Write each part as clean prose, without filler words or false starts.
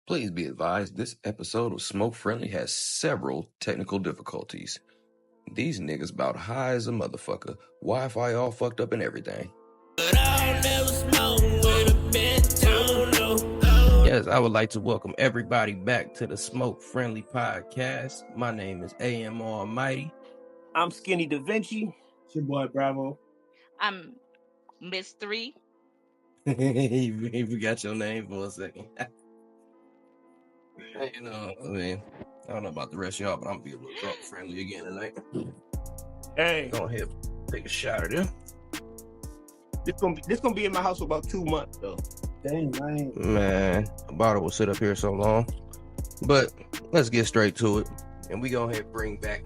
Please be advised, this episode of Smoke Friendly has several technical difficulties. These niggas about high as a motherfucker, Wi-Fi all fucked up and everything. Yes, I would like to welcome everybody back to the Smoke Friendly Podcast. My name is AM Almighty. I'm Skinny Da Vinci. It's your boy Bravo. I'm Miss 3. You forgot your name for a second. I don't know about the rest of y'all, but I'm gonna be a little drunk friendly again tonight. Hey, Go ahead, take a shot at it. this gonna be in my house for about 2 months though. Dang, Man, a bottle will sit up here so long. But let's get straight to it. And we go ahead and bring back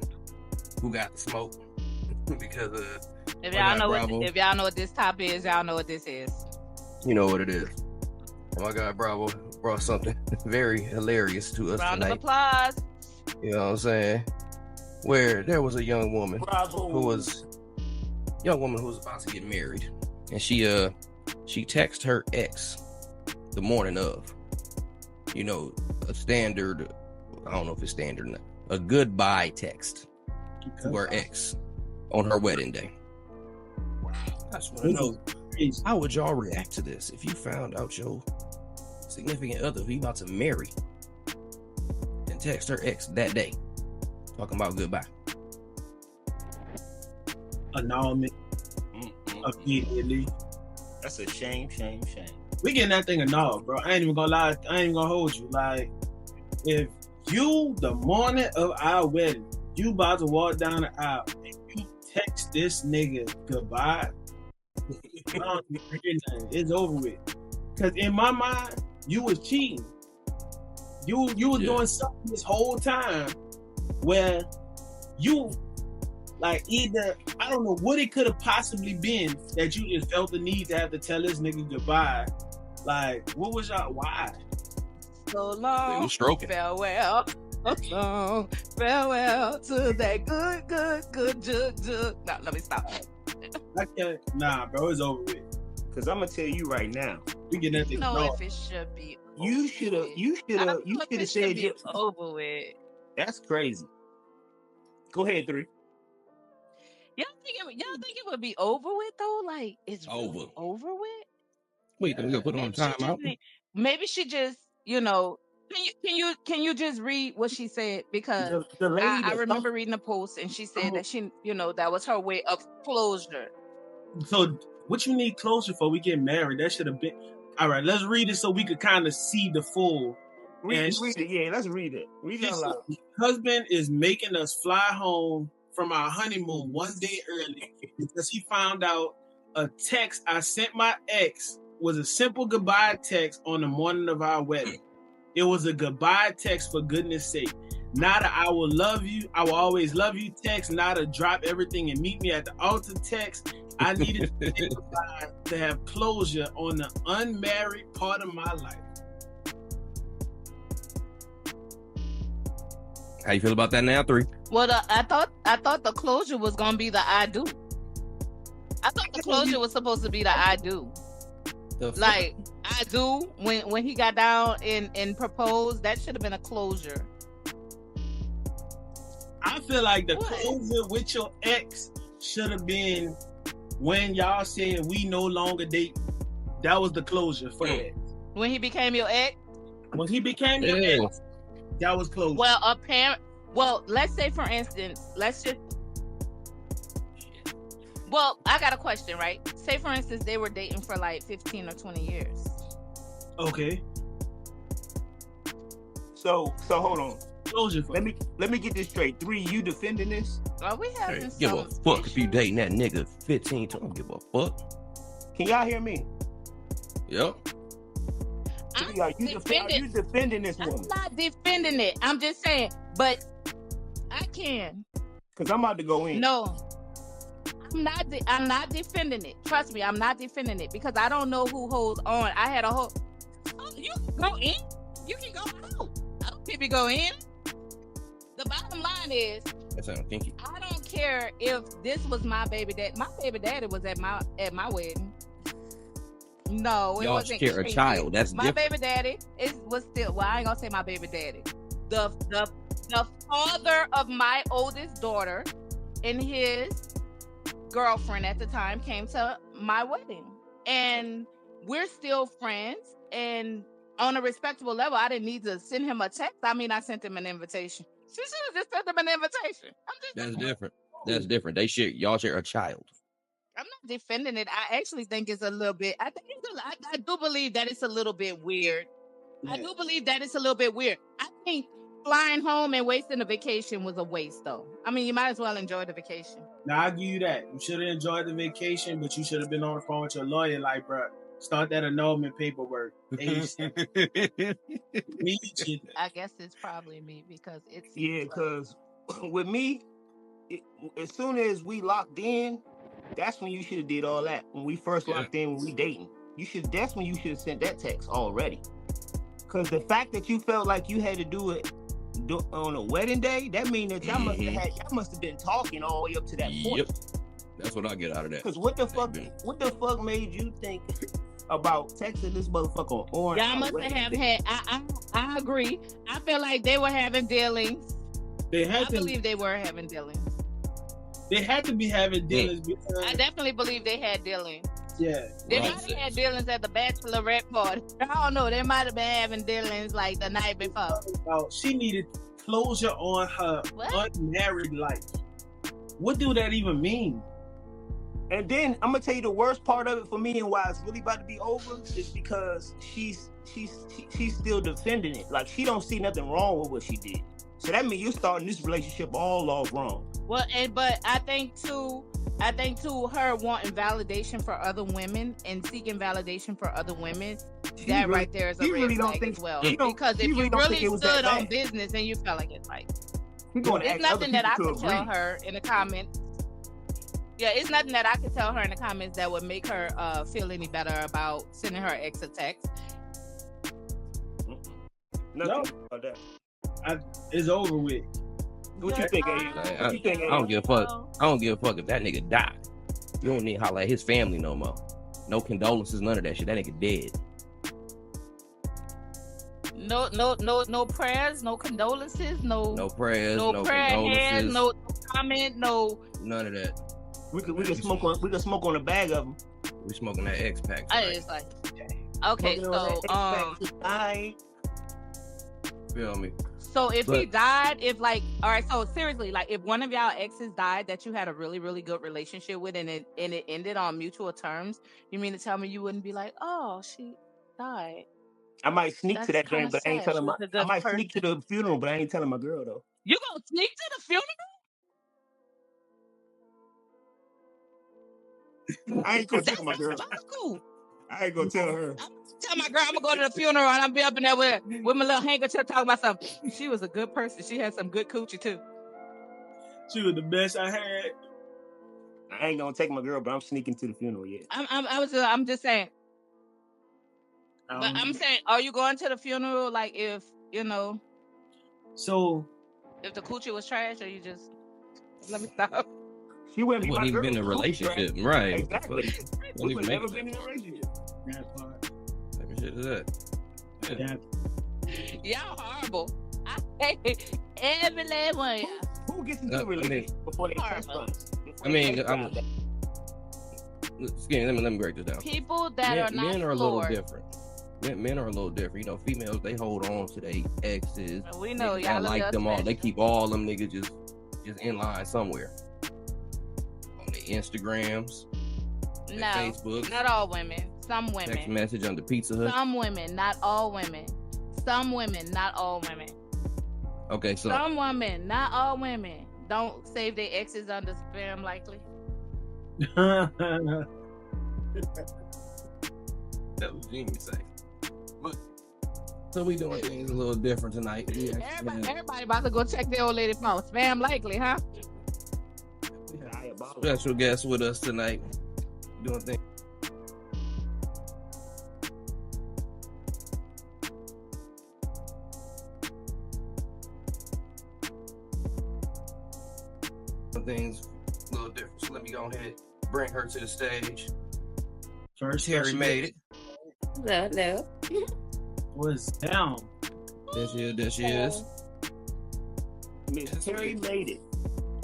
who got the smoke. Because If y'all know what this top is, y'all know what this is. you know what it is. Oh my God, Bravo brought something very hilarious to us Round tonight. of applause. You know what I'm saying? Where there was a young woman Bravo. who was about to get married. And she texted her ex the morning of. You know, a standard, I don't know if it's standard or not, a goodbye text to her ex on her wedding day. Wow. I just want to know, how would y'all react to this if you found out your significant other who you about to marry and text her ex that day talking about goodbye? Annulment immediately. That's a shame. We getting that thing annulled, bro. I ain't even gonna lie. I ain't even gonna hold you. Like, if you, the morning of our wedding, you about to walk down the aisle and you text this nigga goodbye, it's over with. Because in my mind, you was cheating. You was doing something this whole time where you, like, either, I don't know what it could have possibly been that you just felt the need to have to tell this nigga goodbye. Like, what was y'all, why? So long. They was stroking. Farewell. So farewell to that good jug. No, let me stop. I can't, nah, bro, it's over with. Cause I'm gonna tell you right now. We get that You thing know annulled. if it should be. You should have said it over with. That's crazy. Go ahead, 3. Y'all think it would be over with though? Like it's Over. really over with? Wait, then we gonna put it on timeout? Maybe she just, can you just read what she said? Because The lady I remember reading a post and she said that she, that was her way of closure. So, what you need closure for? We get married. That should have been. All right, let's read it so we could kind of see the full. read it. Yeah, let's read it. Read it out loud. Husband is making us fly home from our honeymoon one day early because he found out a text I sent my ex was a simple goodbye text on the morning of our wedding. It was a goodbye text, for goodness sake. Not a I will love you, I will always love you text, not a drop everything and meet me at the altar text. I needed to say goodbye to have closure on the unmarried part of my life. How you feel about that now, 3? Well, I thought the closure was gonna be the I do. I thought the closure was supposed to be the I do. Like I do when he got down and proposed, that should have been a closure. I feel like the closure with your ex should have been when y'all said we no longer date. That was the closure for that. When he became your ex? When he became your ex, that was closure. Well, let's say for instance, I got a question, right? Say for instance, they were dating for like 15 or 20 years. Okay. So hold on. Closure for Let me get this straight. 3, you defending this? Are we having Give a fuck if you dating that nigga 15. Don't give a fuck. Can y'all hear me? Yep. Are you defending this woman? I'm not defending it. I'm just saying, but I can. Because I'm about to go in. No. I'm not defending it. Trust me, I'm not defending it because I don't know who holds on. I had a whole. Oh, you can go in. You can go out. I don't people go in. The bottom line is, That sounds kinky. I don't care if this was my baby dad. My baby daddy was at my wedding. No, it Y'all wasn't. share a King. child. That's My different. baby daddy was still. Well, I ain't gonna say my baby daddy. The father of my oldest daughter and his girlfriend at the time came to my wedding, and we're still friends. And on a respectable level, I didn't need to send him a text. I mean, I sent him an invitation. She should have just sent him an invitation. That's different. That's different. Y'all share a child. I'm not defending it. I actually think it's a little bit. I do believe that it's a little bit weird. I do believe that it's a little bit weird. I think flying home and wasting a vacation was a waste, though. I mean, you might as well enjoy the vacation. Now I'll give you that. You should have enjoyed the vacation, but you should have been on the phone with your lawyer, like, bro, start that annulment paperwork. I guess it's probably me because it's because with me, as soon as we locked in, that's when you should have did all that. When we first locked in, when we dating, that's when you should have sent that text already. Because the fact that you felt like you had to do it on a wedding day, that means that y'all must have been talking all the way up to that point. Yep. That's what I get out of that. Because what the fuck made you think about texting this motherfucker on orange? Y'all must have had. I agree. I feel like they were having dealings. I believe they were having dealings. They had to be having dealings. Because I definitely believe they had dealings. Yeah. They might have had dealings at the bachelorette party. I don't know. They might have been having dealings like the night before. She needed closure on her unmarried life. What do that even mean? And then I'm gonna tell you the worst part of it for me and why it's really about to be over is because she's still defending it. Like she don't see nothing wrong with what she did. So that means you're starting this relationship all off wrong. Well, but I think too, her wanting validation for other women and seeking validation for other women, right there is a red flag as well. Because if you really stood on business and you felt like it's like, it's nothing that I could tell her in the comments. Yeah, it's nothing that I could tell her in the comments that would make her feel any better about sending her ex a text. Nothing about that. It's over with. What you think, Aiden? I don't give a fuck. I don't give a fuck if that nigga died. You don't need to holler at his family no more. No condolences, none of that shit. That nigga dead. No prayers, no condolences, no prayers, no prayer condolences, hands, no comment, none of that. We could smoke on a bag of them. We smoking that X pack. I just like, okay, so feel me. So if he died, all right, so seriously, like if one of y'all exes died that you had a really, really good relationship with and it ended on mutual terms, you mean to tell me you wouldn't be like, oh, she died? I might sneak to that dream, but I ain't telling I might sneak to the funeral, but I ain't telling my girl though. You gonna sneak to the funeral? I ain't gonna tell my girl. Cool. I ain't gonna tell her. Tell my girl I'm gonna go to the funeral and I'll be up in there with my little handkerchief talking about something. She was a good person. She had some good coochie too. She was the best I had. I ain't gonna take my girl, but I'm sneaking to the funeral yet. I'm just saying. But I'm saying, are you going to the funeral? Like if So if the coochie was trash, or you just let me stop. She wouldn't even been in a relationship, right? Exactly. We would never been in a relationship. What shit is that? Y'all horrible. I hate every last one of y'all. Who gets into a relationship before they touch funds? Let me break this down. People that are not men are floored. A little different. Men are a little different. Females, they hold on to their exes. We know they y'all like them all. They keep all them niggas just in line somewhere. On their Instagrams, their Facebook. Not all women. Some women. Text message under Pizza Hut. Some women, not all women. Some women, not all women. Okay, so some women, not all women, don't save their exes under spam likely. That was genius, say. But so we doing things a little different tonight. Everybody about to go check their old lady phone. Spam likely, huh? Special guest with us tonight. Doing things. Things a little different. So let me go ahead and bring her to the stage. First, Terry made it. No. Was down. There she is. Miss Terry made it.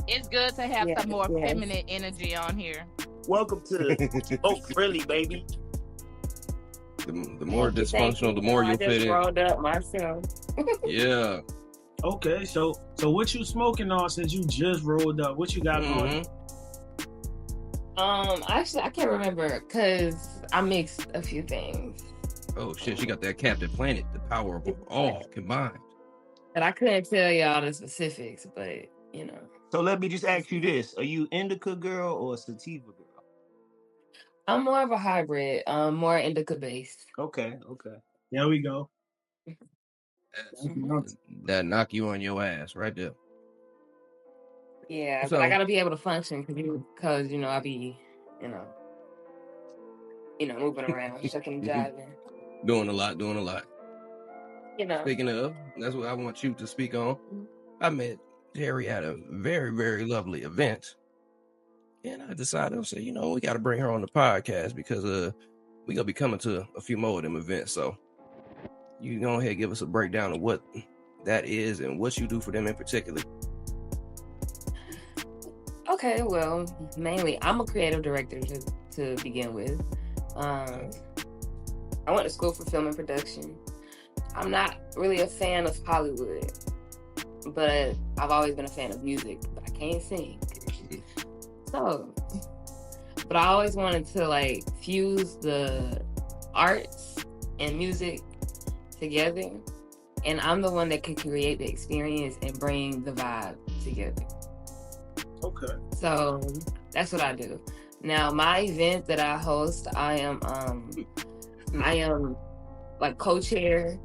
It's good to have Yes, some more yes. feminine energy on here. Welcome to Oak Friendly, baby. The more Thank you, thank dysfunctional, you. the more I you'll just fit in. rolled up myself. Yeah. Okay, so what you smoking on since you just rolled up? What you got going? Actually, I can't remember because I mixed a few things, Oh shit, she got that Captain Planet, the power of all combined. but I couldn't tell y'all the specifics. But So let me just ask you this: are you indica girl or sativa girl? I'm more of a hybrid. More indica based. Okay. There we go. That knock you on your ass right there. Yeah, So- but I gotta be able to function because I be moving around, shucking, jiving. Doing a lot. Speaking of, that's what I want you to speak on. I met Terry at a very, very lovely event. And I decided, I said, we got to bring her on the podcast because we going to be coming to a few more of them events. So you go ahead and give us a breakdown of what that is and what you do for them in particular. Okay, well, mainly I'm a creative director to begin with. I went to school for film and production. I'm not really a fan of Hollywood, but I've always been a fan of music, but I can't sing. So, but I always wanted to fuse the arts and music together, and I'm the one that can create the experience and bring the vibe together. Okay. So that's what I do. Now, my event that I host, I am co-chair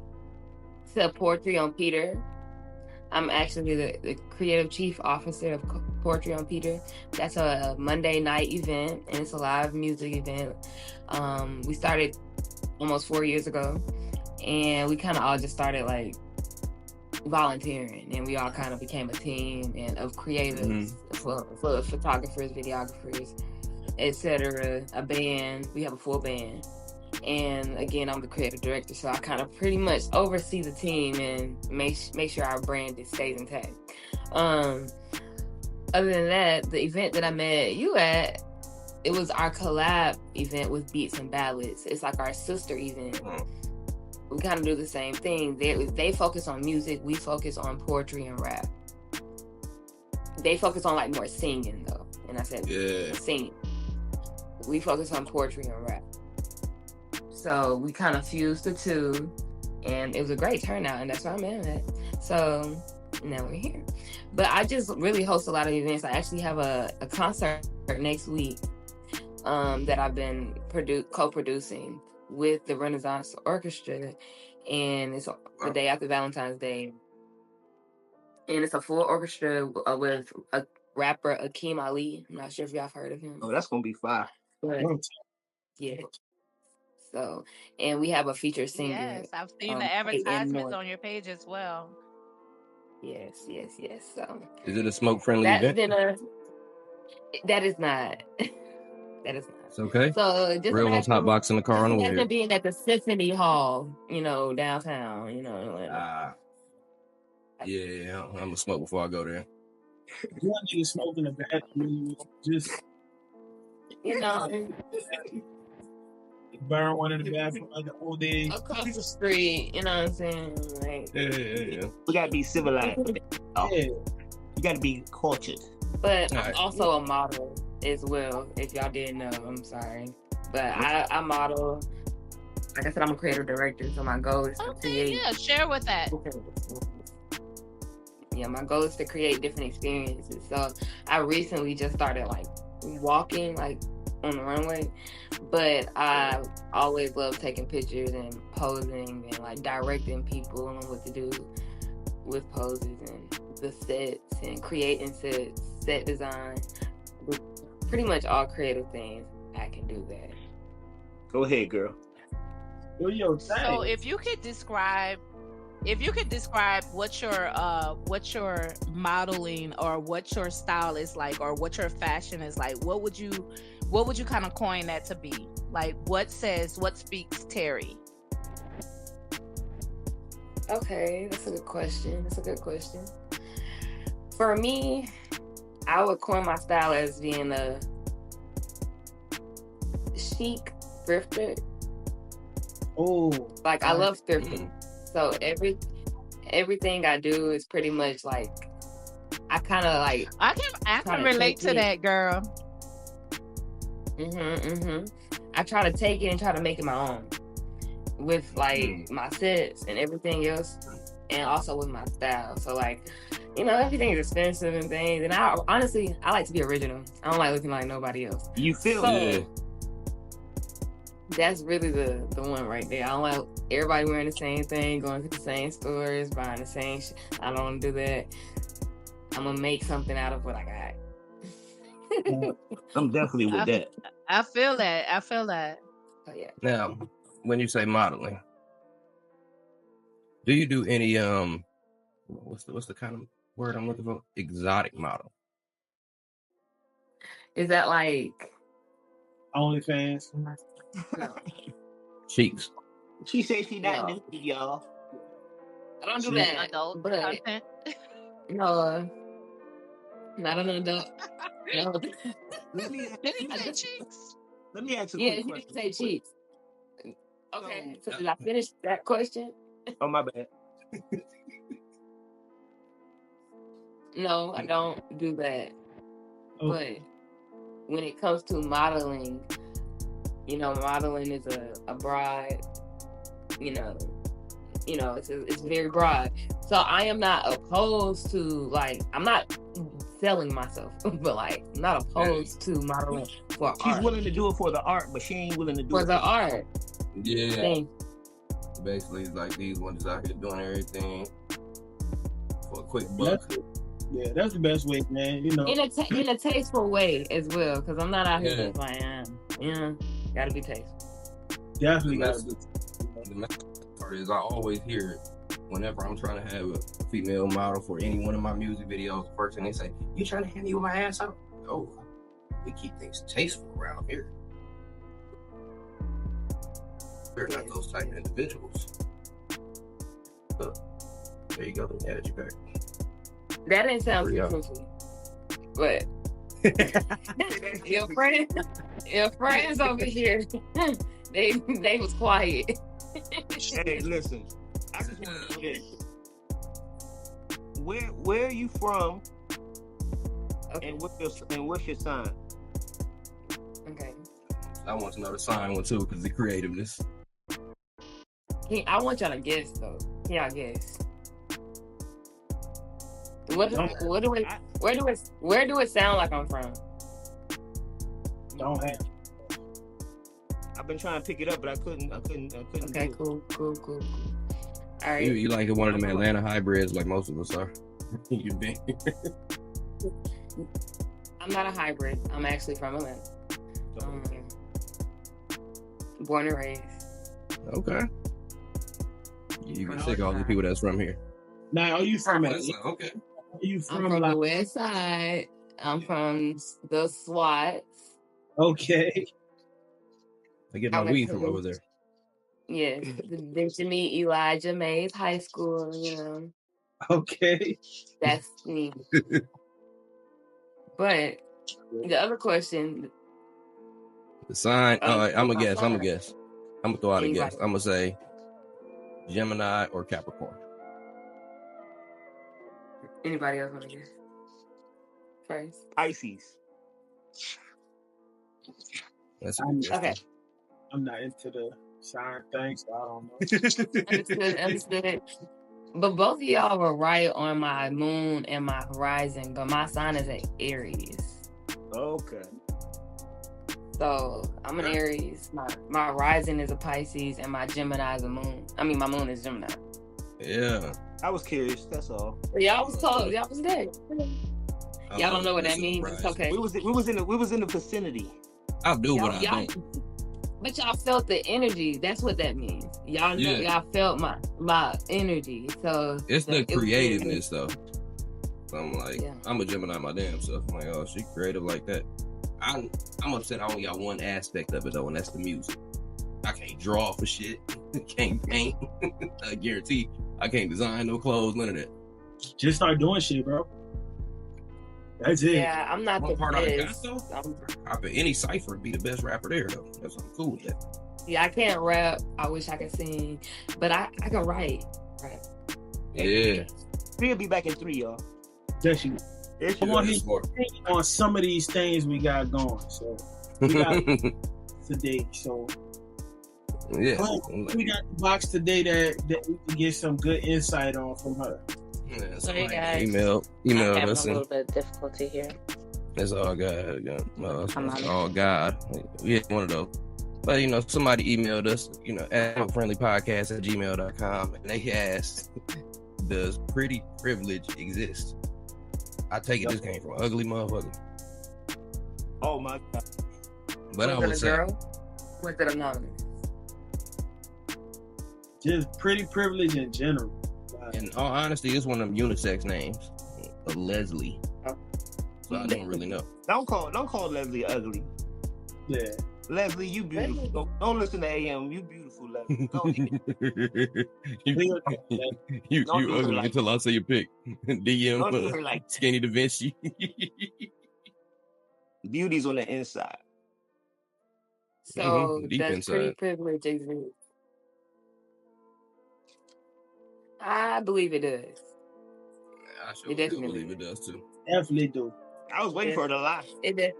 to Poetry on Peter. I'm actually the creative chief officer of Poetry on Peter. That's a Monday night event, and it's a live music event. We started almost 4 years ago, and we kind of all just started volunteering, and we all kind of became a team and of creatives, for photographers, videographers, etc. A band. We have a full band. And again, I'm the creative director, so I kind of pretty much oversee the team and make sure our brand stays intact. Other than that, the event that I met you at, it was our collab event with Beats and Ballads. It's like our sister event. We kind of do the same thing. They focus on music. We focus on poetry and rap. They focus on more singing though, and I said singing. We focus on poetry and rap. So we kind of fused the two, and it was a great turnout, and that's where I'm at. So now we're here. But I just really host a lot of events. I actually have a concert next week that I've been co-producing with the Renaissance Orchestra, and it's the day after Valentine's Day. And it's a full orchestra with a rapper, Akeem Ali. I'm not sure if y'all have heard of him. Oh, that's gonna be fire. But, yeah. So, and we have a featured singer. Yes, I've seen the advertisements on your page as well. Yes. So, is it a smoke-friendly that's event? That is not. That is not. It's okay. So just real on top box in the car on the way. Imagine being at the Symphony Hall, downtown. Yeah, I'm gonna smoke before I go there. You niggas smoking a bathroom, just burn one in the bathroom like the old days. Across the street, you know what I'm saying? Yeah. We gotta be civilized. Yeah. You gotta be cultured. But Right. I'm also a model as well. If y'all didn't know, I'm sorry. But I model. Like I said, I'm a creative director, so my goal is to create. Yeah, share with that. Yeah, my goal is to create different experiences. So I recently just started walking on the runway, but I always love taking pictures and posing and directing people on what to do with poses and the sets and creating sets, set design, pretty much all creative things. I can do that. Go ahead, girl. So if you could describe what your modeling or what your style is like or what your fashion is like, what would you kind of coin that to be? Like, what speaks Terry? Okay, that's a good question. For me, I would coin my style as being a chic thrifter. Oh, Like, I love thrifting. So everything I do is pretty much like, I kind of like. I can relate to that, girl. I try to take it and try to make it my own with like my sets and everything else, and also with my style. So like, you know, everything is expensive and things. And I honestly like to be original. I don't like looking like nobody else. You feel so, that's really the one right there. I don't like everybody wearing the same thing, going to the same stores, buying the same shit. I don't want to do that. I'm gonna make something out of what I got. I'm definitely with that. I feel that. Oh yeah. Now, when you say modeling, do you do any what's the kind of word I'm looking for? Exotic model. Is that like OnlyFans? No. Cheeks. She said she not nude, y'all. I don't do that. Adult but content. no, not an adult. No. Let me ask you a quick Yeah, you question. didn't say cheeks. Okay, so did I finish that question? Oh, my bad. No, I don't do that. Okay. But when it comes to modeling, you know, modeling is a broad, you know, it's very broad. So I am not opposed to, like, I'm not selling myself, but like, I'm not opposed to modeling for She's art. willing to do it for the art, but she ain't willing to do For it the art. Yeah. Thing. Basically, it's like these ones out here doing everything for a quick buck. That's the best way, man. You know, In a tasteful way as well, because I'm not out here Yeah. just like, gotta be tasteful. definitely The got mess- the mess part is I always hear it whenever I'm trying to have a female model for any one of my music videos. The first thing they say, "You trying to hand me with my ass out?" Oh, we keep things tasteful around here. We're not those type of individuals. But there you go. Let me add you back. That didn't sound too Yeah. truthful. But your friends over here, they was quiet. Hey, listen. I just want to know this. Where are you from, Okay. and what's your sign? Okay. I want to know the sign one too because the creativeness. I want y'all to guess though. Can y'all guess? Where do it sound like I'm from? don't have. I've been trying to pick it up, but I couldn't. Okay, do it. cool. All right. You like one of them Atlanta hybrids like most of us are. You be. I'm not a hybrid. I'm actually from Atlanta. Born and raised. Okay. You can check all the people that's from here. Now, are you from That's Atlanta? okay. Are you I'm from from the like? West Side. I'm from the SWAT. Okay. I get my I went weed to from the- over there. Yeah, to meet Elijah Mays High School. You know, Okay. that's me. But the other question, The sign. I'm my gonna guess. I'm sign. gonna guess. I'm gonna throw out a Anybody. guess. I'm gonna say Gemini or Capricorn. Anybody else want to guess first? Pisces. That's Okay. I'm not into the sign thing, so I don't know. Understood. But both of y'all were right on my moon and my horizon, but my sign is an Aries. Okay. So I'm an Aries. My rising is a Pisces, and my Gemini is a moon. I mean, my moon is Gemini. Yeah. I was curious. That's all. Y'all was told. Y'all was there. Y'all don't know what that means. It's okay. We was in the vicinity. I'll do what I Y'all, don't. but y'all felt the energy. That's what that means. Y'all know. Yeah. Y'all felt my energy. So It's the it was- creativeness though. So I'm like, Yeah. I'm a Gemini my damn self. I'm like, oh, she creative like that. I'm upset I only got one aspect of it though, and that's the music. I can't draw for shit. Can't paint. I guarantee I can't design no clothes, none of that. Just start doing shit, bro. That's it. Yeah, I'm not One the part I got best. though, I'm- I bet any cipher would be the best rapper there though. That's I'm cool with that. yeah, I can't rap. I wish I could sing, but I can write. Right. Yeah. We'll be back in 3, y'all. Just you. It's I want Yeah, his smart. opinion on some of these things we got going. So we got today. So Yeah. we got the box today that we can get some good insight on from her. Yeah, Sorry, guys. email I'm having us a and little bit of difficulty here. it's all God. Yeah. I'm It's on it. all God. We had one of those. But somebody emailed us, @friendlypodcast@gmail.com, and they asked, does pretty privilege exist? I take it this came from ugly motherfucker. Oh my God. But I Was would it a say girl? Was it anonymous? Just pretty privilege in general. in all honesty, it's one of them unisex names. A Leslie. So I don't really know. Don't call Leslie ugly. Yeah. Leslie, you beautiful. Don't listen to AM. You beautiful, Leslie. Don't you Don't do her ugly like until I say your pick. don't do DM her like that. Skinny Da Vinci. Beauty's on the inside. So Deep does pretty inside. privilege exist? I believe it does. I sure It do definitely believe it does too. Definitely do. I was waiting for her to lie. It does.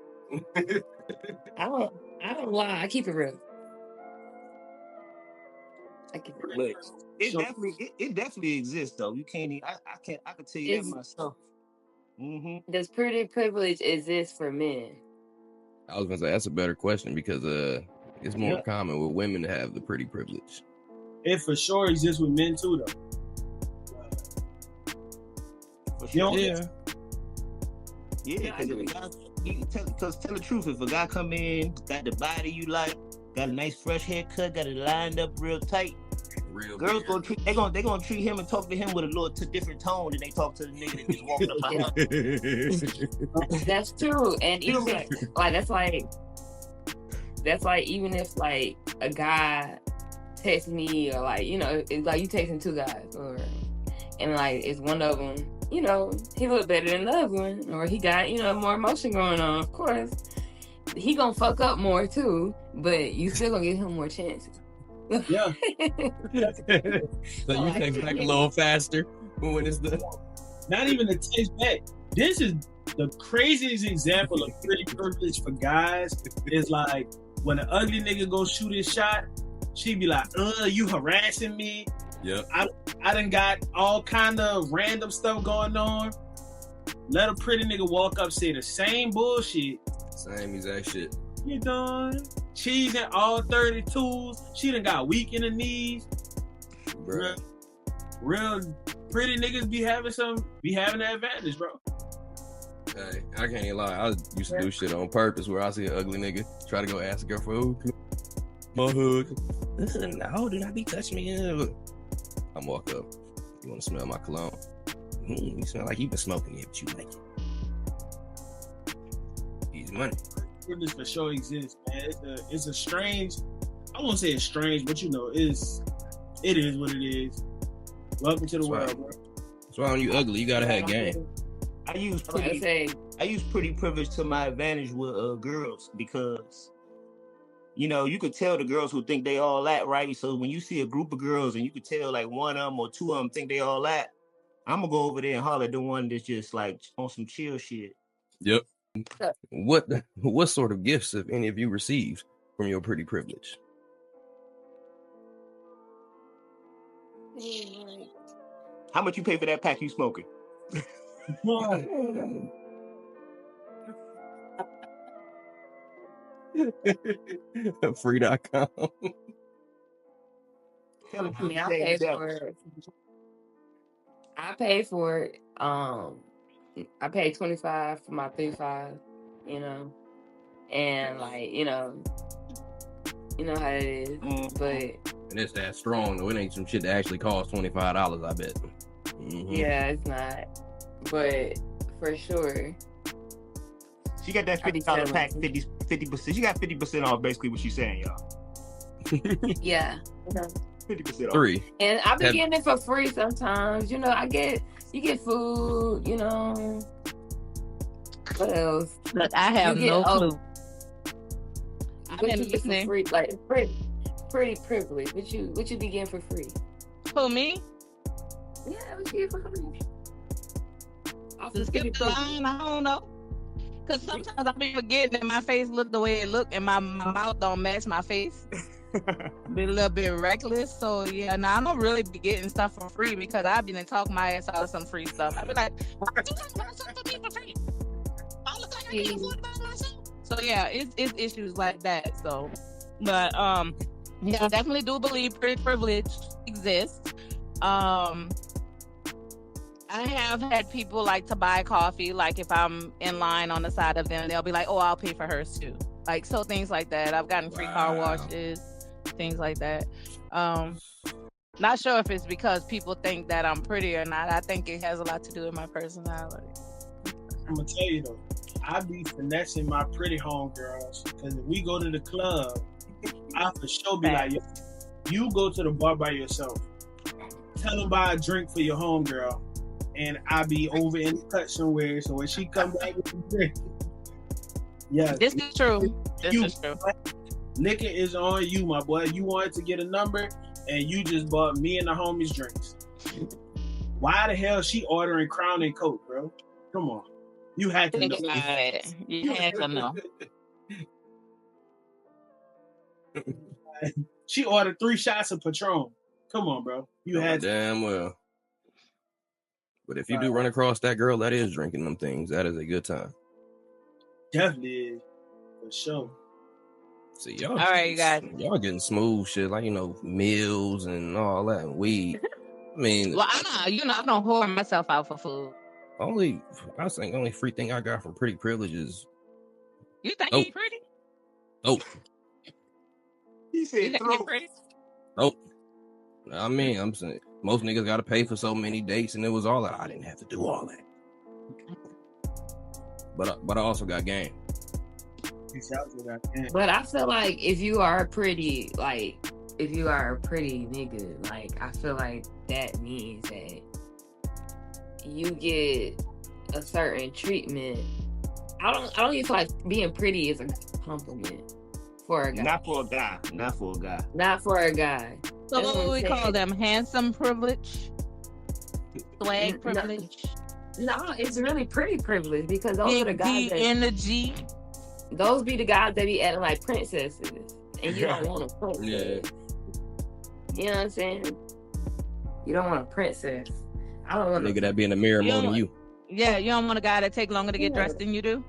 I don't lie. I keep it real. I keep it real. But it So- definitely exists though. You can't even, I can tell you that It's- myself. Does pretty privilege exist for men? I was gonna say that's a better question because it's more Yeah. common with women to have the pretty privilege. It for sure exists with men too, though. For You know, Yeah. Yeah, I agree. because tell the truth, if a guy come in, got the body you like, got a nice fresh haircut, got it lined up real tight, Real girls weird. they gonna treat him and talk to him with a little different tone than they talk to the nigga that just walking up behind. That's true. And even like that's like even if like a guy texts me or like it's like you texting two guys and like it's one of them he look better than the other one or he got more emotion going on. Of course he gonna fuck up more too, but you still gonna give him more chances. Yeah. So you text back a little faster when it's the Not even a text back. This is the craziest example of pretty privilege for guys. Is like when an ugly nigga go shoot his shot, she be like, you harassing me. Yep. I done got all kind of random stuff going on. Let a pretty nigga walk up, say the same bullshit. Same exact shit. You done cheesing all 32s. She done got weak in the knees. Bro. Real pretty niggas be having the advantage, bro. Hey, I can't even lie. I used to do shit on purpose where I see an ugly nigga try to go ask a girl for my hug. Listen, no, do not be touching me. I'm walk up. You want to smell my cologne? You smell like you've been smoking it, but you like it. Easy money. Privilege for sure exists, man. It's a strange. I won't say it's strange, but it is what it is. Welcome to the That's world, right. bro. That's why when you ugly, you gotta have game. I use I was gonna pretty say privilege to my advantage with girls because you could tell the girls who think they all that, right? So when you see a group of girls and you could tell like one of them or two of them think they all that, I'm gonna go over there and holler at the one that's just like on some chill shit. Yep. What sort of gifts have any of you received from your pretty privilege? How much you pay for that pack you smoking? Free.com. Tell the I mean, truth, I say paid yourself. for it. I paid for it. I paid $25 for my 3.5, and like you know how it is. But And it's that strong though. It ain't some shit that actually costs $25, I bet. Mhm. yeah, it's not. But for sure, She got that $50 pack, 50%. She got 50% off, basically what she's saying, y'all. Yeah. 50% off. 3. And I be getting it for free sometimes. You know, you get food, you know. What else? Look, I have no clue. What you get for free? Like pretty privilege. What you be getting for free? Who, me? Yeah, what you get for free? To skip the line, I don't know. Because sometimes I be forgetting that my face look the way it look and my mouth don't match my face. Be a little bit reckless. So yeah, I don't really be getting stuff for free because I've been talking my ass out of some free stuff. I be like, why are you talking about something for me for free? I look like I can't afford it by myself. So yeah, it's issues like that. So, but yeah, I definitely do believe pretty privilege exists. I have had people like to buy coffee. Like if I'm in line on the side of them, they'll be like, "Oh, I'll pay for hers too." Like so things like that. I've gotten free car washes, things like that. Not sure if it's because people think that I'm pretty or not. I think it has a lot to do with my personality. I'm gonna tell you though, I be finessing my pretty homegirls because if we go to the club, I for sure be like, yo, you go to the bar by yourself. Tell them buy a drink for your homegirl. And I be over in the cut somewhere, so when she come back with the drink, yeah, this is true. This is true. Nigga is on you, my boy. You wanted to get a number, and you just bought me and the homies drinks. Why the hell she ordering Crown and Coke, bro? Come on, you had to know. You had to know. She ordered 3 shots of Patron. Come on, bro. You had damn well. But if you do run across that girl that is drinking them things, that is a good time. Definitely is. For sure. See, y'all, all right, you guys. Y'all getting smooth shit, like, meals and all that, and weed. I mean... Well, I don't whore myself out for food. I think only free thing I got from Pretty Privilege is... You think he pretty? Oh. He said throat. Oh. I mean, I'm saying... Most niggas got to pay for so many dates, and it was all that. I didn't have to do all that. But I also got game. But I feel like if you are a pretty nigga, like I feel like that means that you get a certain treatment. I don't even feel like being pretty is a compliment for a guy. Not for a guy. So what we call them? Handsome privilege? Swag privilege? No, it's really pretty privilege because those are the guys that energy. Those be the guys that be acting like princesses, and you don't want a princess. Yeah. You know what I'm saying? You don't want a princess. I don't want a nigga that be in the mirror more than you. Yeah, you don't want a guy that take longer to get dressed than you do.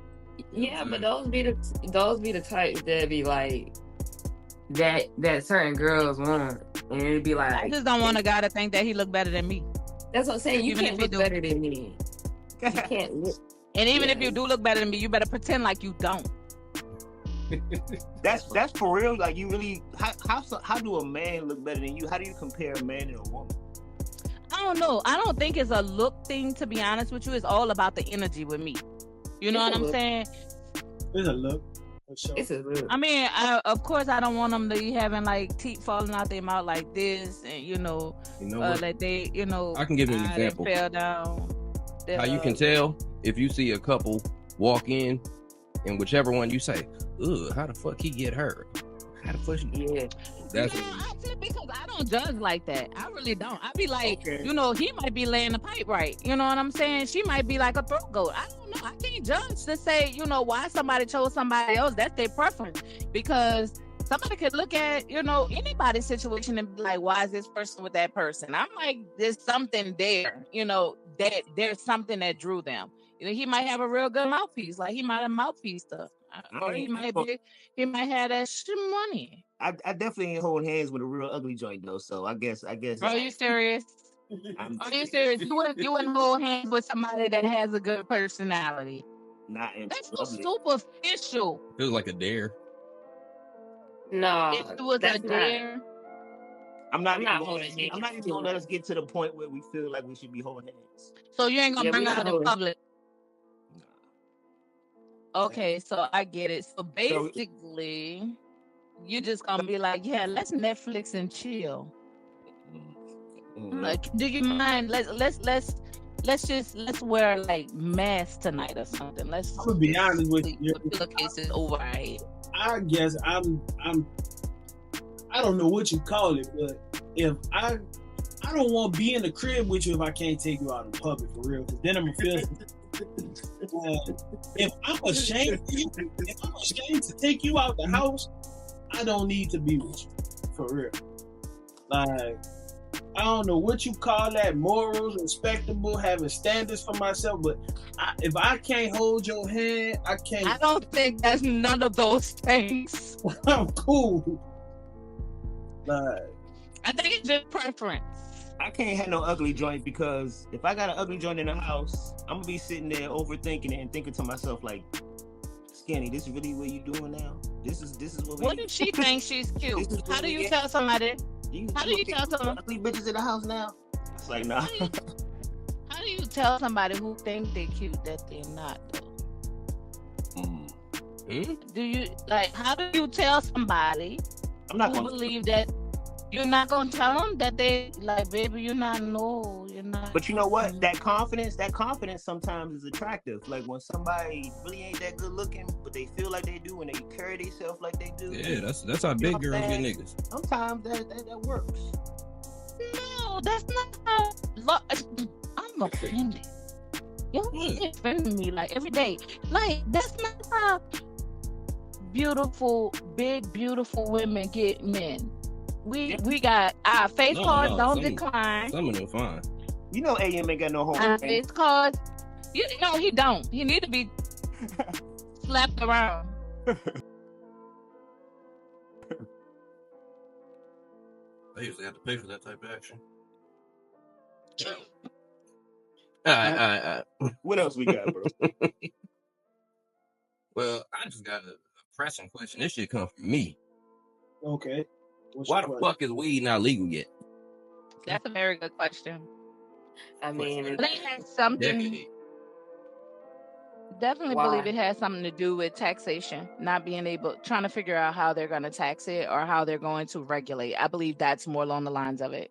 Yeah, but those be the types that be like that certain girls want, and it'd be like, I just don't want a guy to think that he look better than me. That's what I'm saying. You can't look better than me. You can't look. And even if you do look better than me, you better pretend like you don't. That's for real. Like, you really, how do a man look better than you? How do you compare a man and a woman? I don't know. I don't think it's a look thing, to be honest with you. It's all about the energy with me. You know what I'm saying? It's a look. For sure. It's a look. I mean, of course, I don't want them to be having like teeth falling out their mouth like this, and like they, I can give you an example. Fell down. How you can tell if you see a couple walk in, and whichever one you say, "Ugh, how the fuck he get her? How the fuck she?" Yeah. That's I feel because I don't judge like that. I really don't. I be like, he might be laying the pipe right. You know what I'm saying? She might be like a throat goat. I don't know. I can't judge to say, why somebody chose somebody else. That's their preference. Because somebody could look at, anybody's situation and be like, why is this person with that person? I'm like, there's something there, that there's something that drew them. He might have a real good mouthpiece. Like, he might have mouthpiece stuff. Or he might have that shit money. I definitely ain't holding hands with a real ugly joint though. So I guess. Are you serious? Are you serious? You wouldn't hold hands with somebody that has a good personality. That's so superficial. It was like a dare. No, if it was a dare. I'm not even gonna let us get to the point where we feel like we should be holding hands. So you ain't gonna bring out in public. Okay, so I get it. So basically, you just gonna be like, yeah, let's Netflix and chill. Like, do you mind? Let's wear like masks tonight or something. Let's I'm gonna be honest with sleep you. with pillowcases over our head. I guess I don't know what you call it, but if I don't want to be in the crib with you if I can't take you out in public for real, because then I'm gonna feel. If I'm ashamed to take you out the house, I don't need to be with you for real. Like, I don't know what you call that, morals, respectable, having standards for myself, but if I can't hold your hand, I can't. I don't think that's none of those things. I'm cool. Like, I think it's just preference. I can't have no ugly joint because if I got an ugly joint in the house, I'm gonna be sitting there overthinking it and thinking to myself like, Skinny, this is really what you doing now? This is what we. What if she thinks she's cute? How do you tell somebody? How do you tell someone ugly bitches in the house now? It's like, nah. How do you tell somebody who think they're cute that they're not though? Do you like? How do you tell somebody I'm not who gonna believe that you're not gonna tell them that they like, baby, you're not. No, you're not. But you know what? That confidence sometimes is attractive. Like when somebody really ain't that good looking, but they feel like they do and they carry themselves like they do. Yeah, that's how big girls get niggas. Sometimes that works. No, that's not how. I'm offended. You're offending me like every day. Like that's not how beautiful, big, beautiful women get men. We got our face cards don't decline. Some of them fine. You know, AM ain't got no home. Our face cards, no, he don't. He need to be slapped around. I usually have to pay for that type of action. All right. What else we got, bro? Well, I just got a pressing question. This shit come from me. Okay. Why the fuck is weed not legal yet? That's a very good question. I mean, They had something. Definitely believe it has something to do with taxation, not being able, trying to figure out how they're going to tax it or how they're going to regulate. I believe that's more along the lines of it.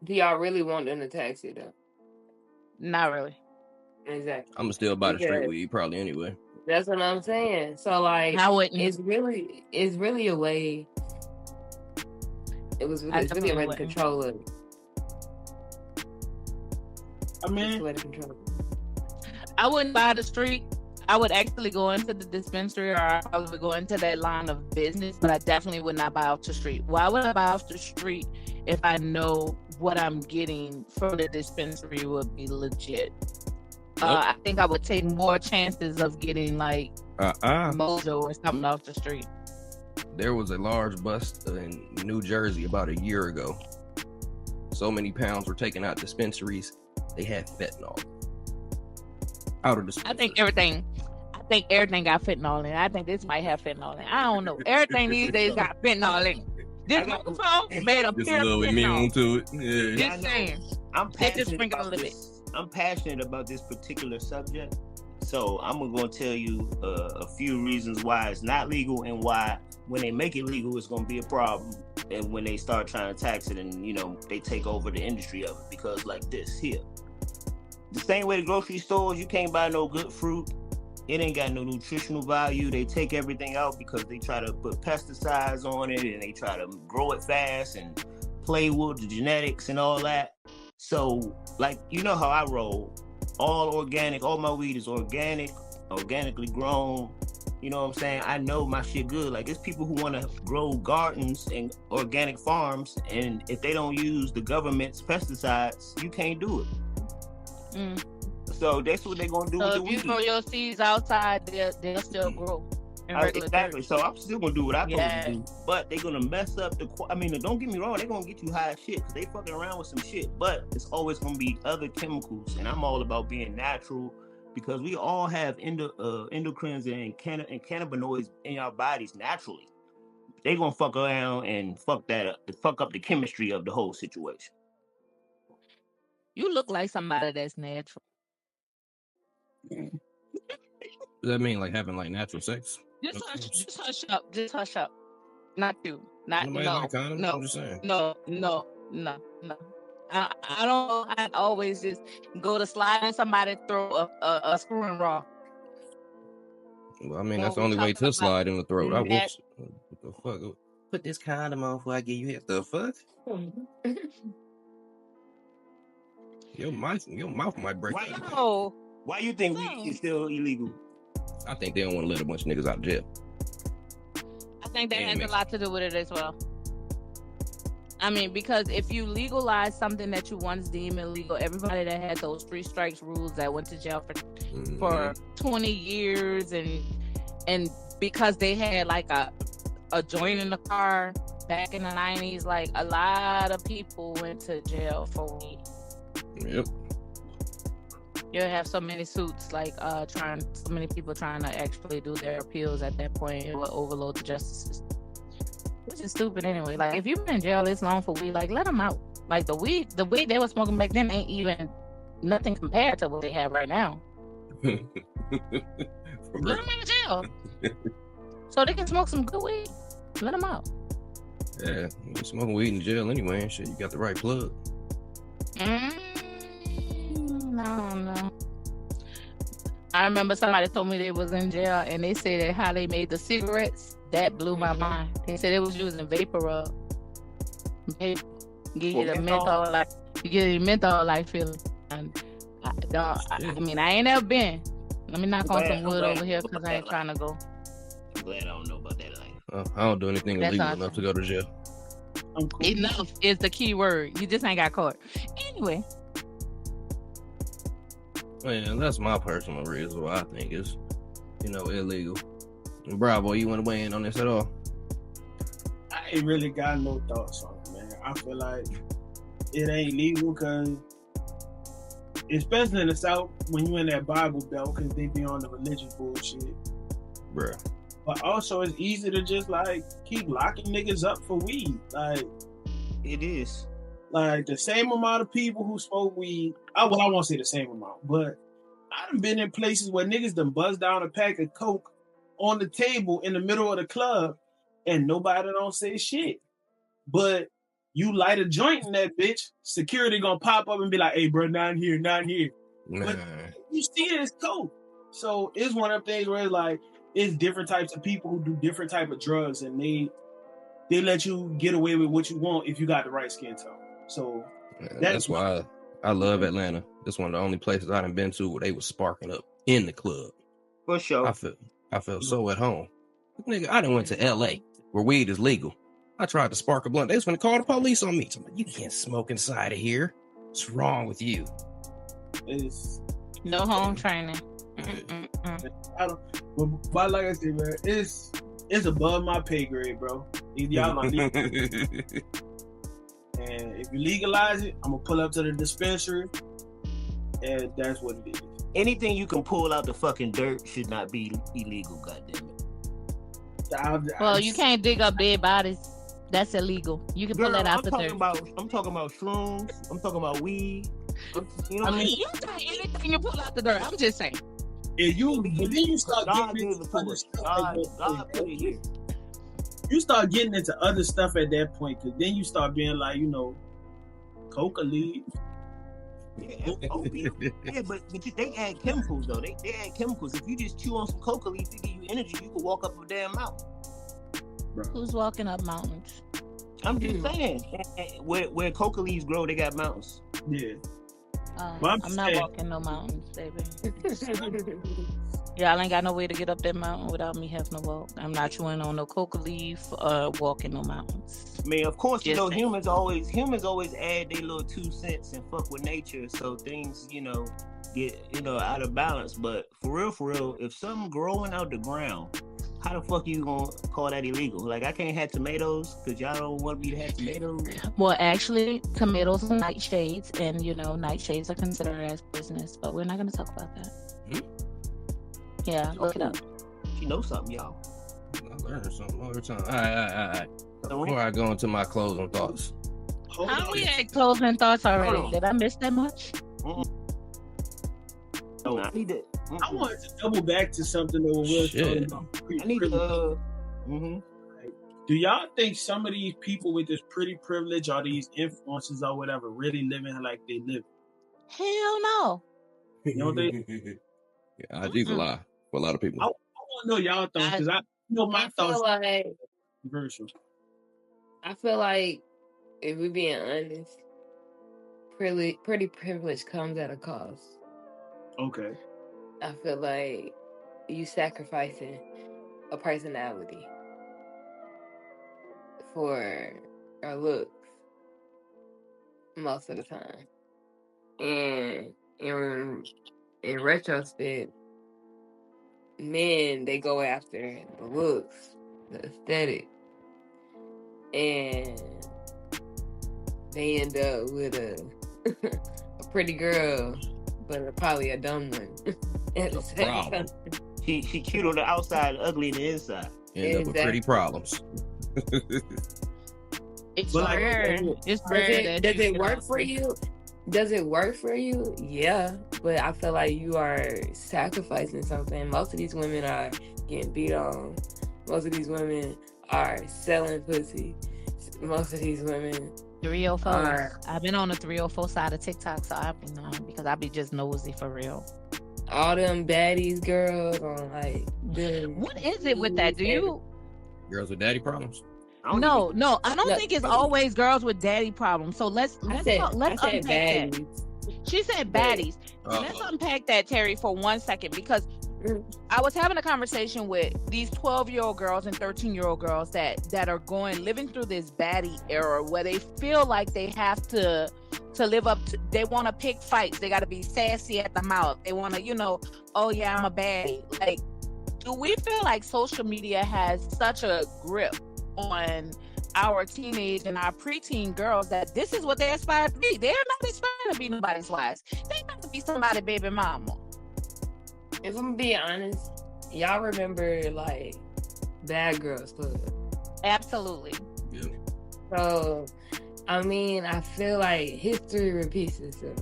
Do y'all really want them to tax it though? Not really. Exactly. I'm still buy the straight weed probably anyway. That's what I'm saying. So like, I wouldn't. It's really a way. It's really a way to control it. I mean, I wouldn't buy the street. I would actually go into the dispensary, or I would go into that line of business, but I definitely would not buy off the street. Why would I buy off the street if I know what I'm getting from the dispensary would be legit? I think I would take more chances of getting like Mojo or something off the street. There was a large bust in New Jersey about a year ago. So many pounds were taken out dispensaries. They had fentanyl out of the. I think everything got fentanyl in it. I think this might have fentanyl in it. I don't know. Everything these days got fentanyl in it. This microphone made a just a little immune to it. Yeah. Just saying. I'm passionate about this particular subject. So I'm gonna tell you a few reasons why it's not legal and why when they make it legal it's gonna be a problem. And when they start trying to tax it and they take over the industry of it, because like this here, the same way the grocery stores, you can't buy no good fruit. It ain't got no nutritional value. They take everything out because they try to put pesticides on it and they try to grow it fast and play with the genetics and all that. So like, you know how I roll. All organic, all my weed is organic, organically grown. You know what I'm saying? I know my shit good. Like, there's people who want to grow gardens and organic farms, and if they don't use the government's pesticides, you can't do it. So that's what they're gonna do. So if you grow your seeds outside, they'll still grow. Exactly. So I'm still gonna do what I'm supposed to do, but they're gonna mess up the. I mean, don't get me wrong, they're gonna get you high as shit because they fucking around with some shit. But it's always gonna be other chemicals, and I'm all about being natural because we all have endocrines and cannabinoids in our bodies naturally. They gonna fuck around and fuck that up, fuck up the chemistry of the whole situation. You look like somebody that's natural. does that mean? Like having like natural sex? Just hush up. Just hush up. Not you. Not Nobody no. like condoms? No. I'm just saying. No. I don't. I always just go to slide in somebody's throat a screw and raw. Well, I mean, that's the Well, only we way talking to slide in the throat. I that- wish. What the fuck? Put this condom on before I give you hit. The fuck? Your mouth might break. Why? No. Why you think No. weed is still illegal? I think they don't want to let a bunch of niggas out of jail. I think that Yeah, has a makes- lot to do with it as well. I mean, because if you legalize something that you once deemed illegal, everybody that had those 3 strikes rules that went to jail for 20 years and because they had like a joint in the car back in the 90s, like a lot of people went to jail for weed. Yep. You'll have so many suits like so many people trying to actually do their appeals at that point. It will overload the justice system. Which is stupid anyway. Like if you've been in jail this long for weed, like let them out. Like the weed they were smoking back then ain't even nothing compared to what they have right now. For Let real. them out of jail, so they can smoke some good weed. Let them out. Yeah, you smoking weed in jail anyway and shit. You got the right plug. No. I remember somebody told me they was in jail and they said that how they made the cigarettes. That blew my mind. They said it was using vapor rub. Give you the menthol like feeling. And I mean, I ain't never been. Let me knock on some wood over here because I ain't trying to go. I'm glad I don't know about that life. I don't do anything That's illegal awesome. enough to go to jail. I'm cool. Enough is the key word. You just ain't got caught. Anyway, Man, that's my personal reason why I think it's, illegal. Bravo, you want to weigh in on this at all? I ain't really got no thoughts on it, man. I feel like it ain't legal because, especially in the South, when you in that Bible Belt, because they be on the religious bullshit. Bruh. But also, it's easy to just like keep locking niggas up for weed. Like It is. the same amount of people who smoke weed. I won't say the same amount, but I done been in places where niggas done buzzed down a pack of coke on the table in the middle of the club, and nobody don't say shit. But you light a joint in that bitch, security gonna pop up and be like, "Hey, bro, not here." Nah. You see it as coke. So it's one of the things where it's like it's different types of people who do different type of drugs, and they let you get away with what you want if you got the right skin tone. So That's why I love Atlanta. It's one of the only places I done been to where they was sparking up in the club. For sure. I felt so at home. Nigga, I done went to LA where weed is legal. I tried to spark a blunt. They was gonna call the police on me. So I'm like, you can't smoke inside of here. What's wrong with you? it's no home training. but like I said, man, it's above my pay grade, bro. Y'all my niggas. And if you legalize it, I'm gonna pull up to the dispensary, and that's what it is. Anything you can pull out the fucking dirt should not be illegal, goddammit. Well, you can't dig up dead bodies. That's illegal. You can pull that out the dirt. I'm talking about shrooms. I'm talking about weed. You know I what I mean, mean? you say anything you pull out the dirt. I'm just saying. But then you start God getting gave into it to other us. stuff. God put it here. You start getting into other stuff at that point, because then you start being like, coca leaves. Yeah, opium. Yeah, but they add chemicals though. They add chemicals. If you just chew on some coca leaf to give you energy, you can walk up a damn mountain. Who's walking up mountains? I'm just saying, where coca leaves grow, they got mountains. Yeah. I'm Well, I'm not saying- walking no mountains, baby. Y'all ain't got no way to get up that mountain without me having to walk. I'm not chewing on no coca leaf or walking no mountains. I mean, of course, Just saying. humans always add their little 2 cents and fuck with nature, so things, get, out of balance. But for real, if something growing out the ground, how the fuck you gonna call that illegal? Like, I can't have tomatoes because y'all don't want me to have tomatoes. Well, actually, tomatoes are nightshades, and nightshades are considered as poisonous. But we're not going to talk about that. Yeah, look it up. You know something, y'all. I learn something all the time. All right. Before I go into my closing thoughts. Hold How on. we had closing thoughts already? Hold on. Did I miss that much? No, I need to. I wanted to double back to something that we were talking about. I need to. Do y'all think some of these people with this pretty privilege or these influencers or whatever really living like they live? Hell no. You know they? Yeah, IG's a lie for a lot of people. I want to know y'all thoughts because I know my thoughts. Controversial. I feel like if we're being honest, pretty privilege comes at a cost. Okay. I feel like you sacrificing a personality for our looks most of the time. And in retrospect, men, they go after the looks, the aesthetic, and they end up with a pretty girl, but probably a dumb one. At the same time. She cute on the outside, ugly on the inside. End up with pretty problems. It's rare. It's rare. Does it work for you? Does it work for you? Yeah, but I feel like you are sacrificing something. Most of these women are getting beat on. Most of these women are selling pussy. Most of these women 304. I've been on the 304 side of TikTok, so I've been on because I be just nosy for real. All them baddies girls on like them. What is it with that? Do you girls with daddy problems? No, I don't think it's always girls with daddy problems. So let's unpack that. She said baddies. Let's unpack that, Terry, for 1 second, because I was having a conversation with these 12-year-old girls and 13-year-old girls that are living through this baddie era where they feel like they have to live up to, they want to pick fights. They got to be sassy at the mouth. They want to, oh yeah, I'm a baddie. Like, do we feel like social media has such a grip on our teenage and our preteen girls that this is what they aspire to be? They're not aspiring to be nobody's wives. They got to be somebody's baby mama. If I'm being honest, y'all remember like Bad Girls Club? Absolutely. Yeah. So, I mean, I feel like history repeats itself.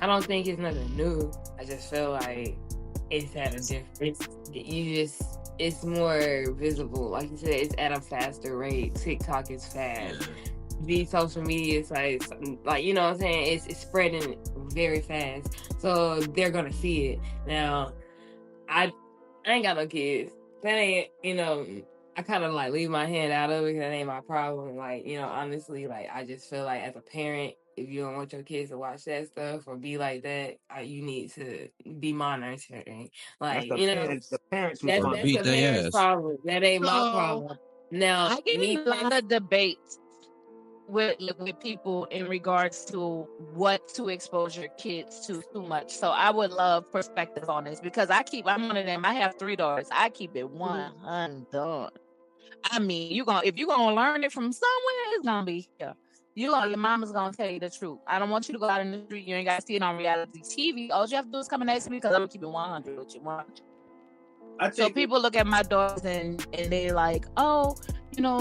I don't think it's nothing new. I just feel like it's at a different. It's more visible. Like you said, it's at a faster rate. TikTok is fast. These social media sites, like, you know what I'm saying? It's spreading very fast. So they're gonna see it. Now, I ain't got no kids. That ain't, I kind of like leave my hand out of it because that ain't my problem. Like, honestly, like, I just feel like as a parent, if you don't want your kids to watch that stuff or be like that, you need to be monitoring. Like, the parents' that's the parents' problem. That ain't my problem. Now, I get a lot of debates with people in regards to what to expose your kids to too much. So I would love perspective on this because I'm one of them. I have 3 daughters. I keep it 100. I mean, if you're gonna learn it from somewhere, it's gonna be here. Your mama's gonna tell you the truth. I don't want you to go out in the street. You ain't gotta see it on reality TV. All you have to do is come and ask me because I'm gonna keep it 100 with you. So people look at my daughters and they like, oh,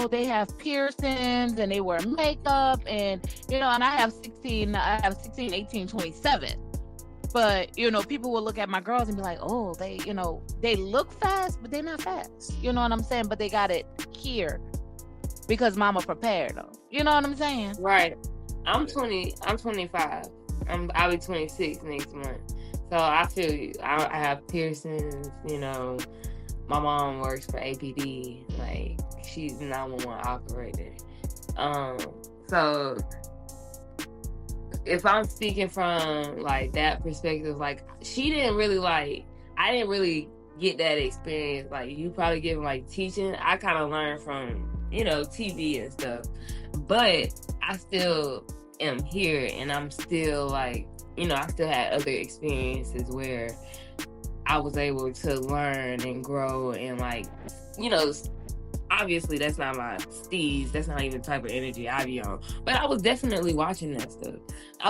they have piercings and they wear makeup and and I have 16, 18, 27. But people will look at my girls and be like, oh, they look fast, but they're not fast. You know what I'm saying? But they got it here because mama prepared them. You know what I'm saying? Right. I'm 25. I'll be 26 next month. So I feel you. I have piercings, my mom works for APD. Like, she's a 911 operator. So if I'm speaking from like that perspective, like she didn't really I didn't really get that experience. Like you probably give like teaching. I kind of learned from, TV and stuff, but I still am here and I'm still like, I still had other experiences where I was able to learn and grow and like, obviously that's not my steez. That's not even the type of energy I be on. But I was definitely watching that stuff.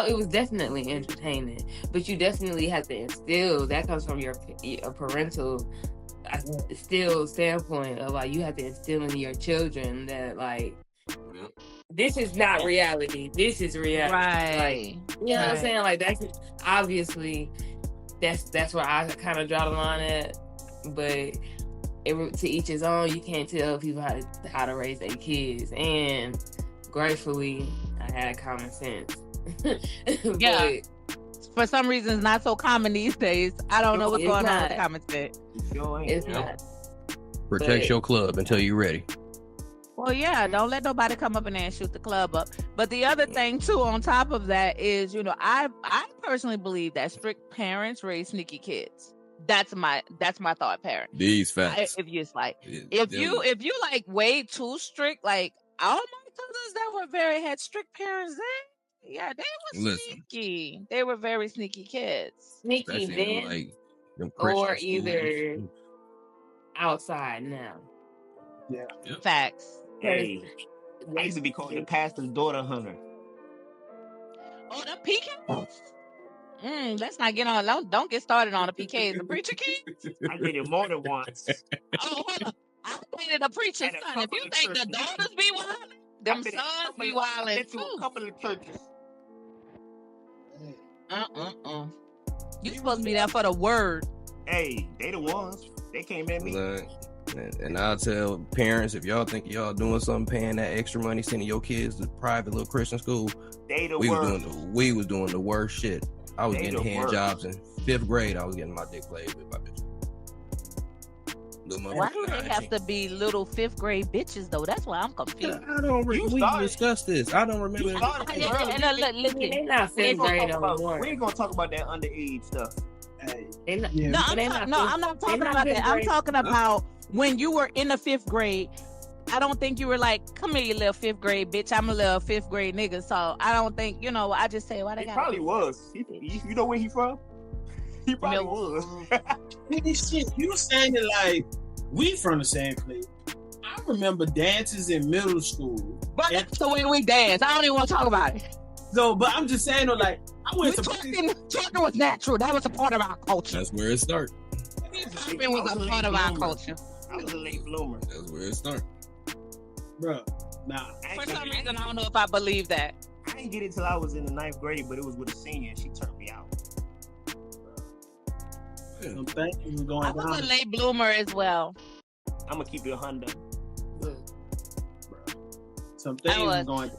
It was definitely entertaining. But you definitely have to instill. That comes from your parental still standpoint of like you have to instill in your children that like this is not reality. This is reality. Right. Like, you know what I'm saying? Like that's obviously that's where I kind of draw the line at. But to each his own. You can't tell people how to raise their kids. And gratefully, I had common sense. Yeah. For some reason, it's not so common these days. I don't know what's going on with the common sense. It's not. Protect your club until you're ready. Well, yeah, don't let nobody come up in there and shoot the club up. But the other thing too, on top of that, is I personally believe that strict parents raise sneaky kids. That's my thought, parent. These facts. If you like way too strict, like all my cousins that had strict parents, they were sneaky. They were very sneaky kids. Sneaky then, or either outside now. Yeah. Facts. Hey, I used to be called the pastor's daughter hunter. Oh, the PKs. Let's not get on. Don't get started on the PKs. The preacher kids. I did it more than once. Oh, hold on. I dated a preacher's son. If you think the daughters be wild, them sons be wild too. A couple of churches. You supposed to be there for the word. Hey, they the ones. They came at me. And I'll tell parents, if y'all think y'all doing something, paying that extra money, sending your kids to private little Christian school, we was doing the worst shit. I was getting hand jobs in 5th grade. I was getting my dick played with by bitches. Why do they have to be little 5th grade bitches though? That's why I'm confused. We discussed this. I don't remember. They're not 5th grade anymore. We ain't gonna talk about that underage stuff. I'm not talking about that. I'm talking about when you were in the 5th grade. I don't think you were like, come here, you little 5th grade bitch. I'm a little 5th grade nigga. So I don't think, I just say, why they got probably was. You know where he from? He probably was. Shit, you saying it like we from the same place. I remember dances in middle school. But that's the way we dance. I don't even want to talk about it. So, but I'm just saying, like, I went to talking was natural. That was a part of our culture. That's where it started. Talking was a part of our culture. I was a late bloomer. That's where it started. Bro, nah. For some reason, I don't know if I believe that. I didn't get it till I was in the 9th grade, but it was with a senior, and she turned me out. Some things going I was a late bloomer as well. I'm gonna keep it 100. Some things going on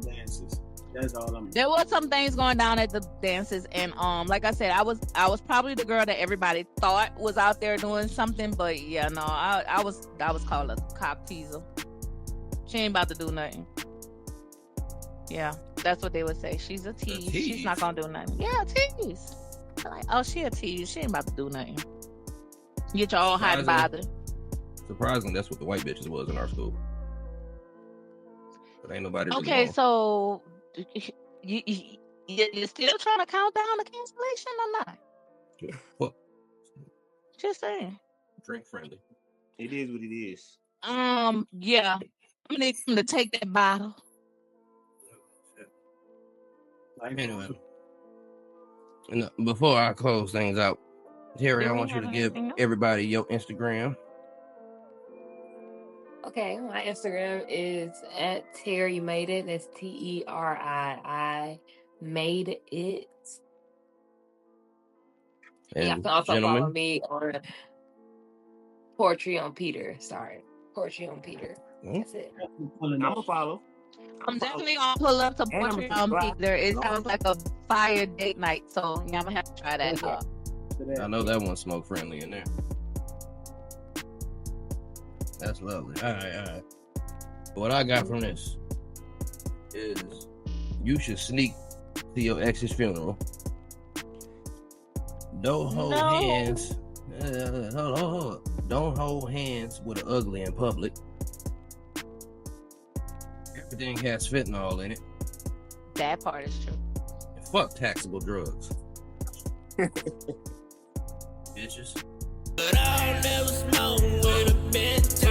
dances. That's all I'm. There was some things going down at the dances, and like I said, I was probably the girl that everybody thought was out there doing something, but yeah, no, I was called a cock teaser. She ain't about to do nothing. Yeah, that's what they would say. She's a tease. She's not gonna do nothing. Yeah, tease. Like, oh, she a tease. She ain't about to do nothing. Get your own hot and bothered. Surprisingly, that's what the white bitches was in our school. But ain't nobody. Okay, so you're still trying to count down the cancellation or not? What? Just saying. Drink friendly. It is what it is. Yeah. I'm gonna need him to take that bottle. Anyway, and before I close things out, Terry, I want you to give everybody your Instagram. Okay, my Instagram is at Terry Made It. That's TERRI Made It. And you can also follow me on Poetry on Peter. Sorry, Poetry on Peter. That's it. I'm gonna follow. I'm definitely gonna pull up to Poetry on Peter. It sounds like a fire date night, so yeah, I'm gonna have to try that out. I know that one's smoke friendly in there. That's lovely. All right. What I got from this is you should sneak to your ex's funeral. Don't hold hands. Hold. Don't hold hands with an ugly in public. Everything has fentanyl in it. That part is true. And fuck taxable drugs. Bitches. But I'll never smoke with a bitch.